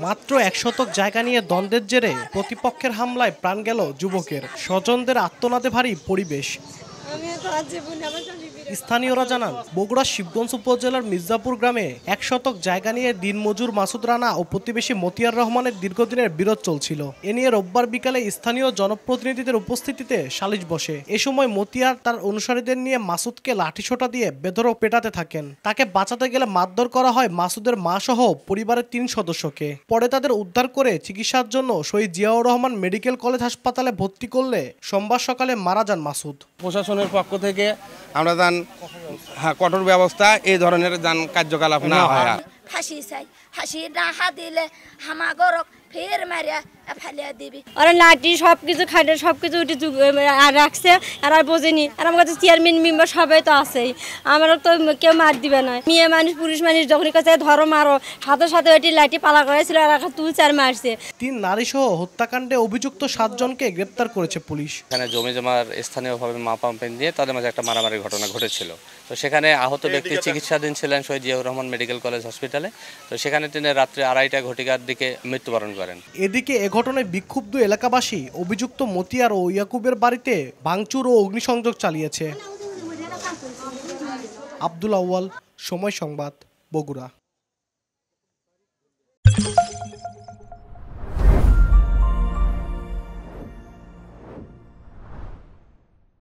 মাত্র ১ শতক জায়গা নিয়ে দ্বন্দ্বের জেরে প্রতিপক্ষের হামলায় প্রাণ গেল যুবকের। স্বজনদের আত্মনাদে ভারী পরিবেশ। স্থানীয়রা জানান, বগুড়া শিবগঞ্জ উপজেলার মির্জাপুর গ্রামে ১ শতক জায়গা নিয়ে দিনমজুর মাসুদ রানা ও প্রতিবেশী মতিয়ার রহমানের দীর্ঘদিনের বিরোধ চলছিল। এ নিয়ে রোববার বিকালে স্থানীয় জনপ্রতিনিধিদের উপস্থিতিতে সালিশ বসে। এ সময় মতিয়ার তার অনুসারীদের নিয়ে মাসুদকে লাঠিসোঁটা দিয়ে বেধড়ক পেটাতে থাকেন। তাকে বাঁচাতে গেলে মারধর করা হয় মাসুদের মা সহ পরিবারের ৩ সদস্যকে। পরে তাদের উদ্ধার করে চিকিৎসার জন্য শহীদ জিয়াউর রহমান মেডিকেল কলেজ হাসপাতালে ভর্তি করলে সোমবার সকালে মারা যান মাসুদ। প্রশাসনের পক্ষ থেকে আমরা কঠোর ব্যবস্থা এই ধরনের কার্যকলাপ না হয়। ফাঁসি চাই, ফাঁসি না দিলে হামাগরক ফের মারিয়া ফেলিয়া দিবি। আর লাঠি সবকিছু খাটে সবকিছু রাখছে আর বোঝেনি। আর আমার কাছে চেয়ারম্যান মেম্বার সবাই তো আছেই, আমারও তো কেউ মার দিবে না। মেয়ে মানুষ পুরুষ মানুষ যখনই কাছে ধরো মারো, সাথে সাথে ওইটি লাঠি পালা করেছিল আর তুলছে আর মারছে। ৩ নারী সহ হত্যাকাণ্ডে অভিযুক্ত ৭ জনকে গ্রেপ্তার করেছে পুলিশ। এখানে জমি জমার স্থানীয়ভাবে মাপাম্পেন দিয়ে তাদের মাঝে একটা মারামারির ঘটনা ঘটেছিল। তো সেখানে আহত ব্যক্তি চিকিৎসাধীন ছিলেন শহীদ জিয়াউর রহমান মেডিকেল কলেজ হসপিটালে। তো সেখানে তিনি রাত্রে 2:30 ঘটিকার দিকে মৃত্যুবরণ করেন। এদিকে এ ঘটনায় বিক্ষুব্ধ এলাকাবাসী অভিযুক্ত মতিয়ার ও ইয়াকুবের বাড়িতে ভাঙচুর ও অগ্নিসংযোগ চালিয়েছে। আব্দুল আউয়াল, সময় সংবাদ, বগুড়া।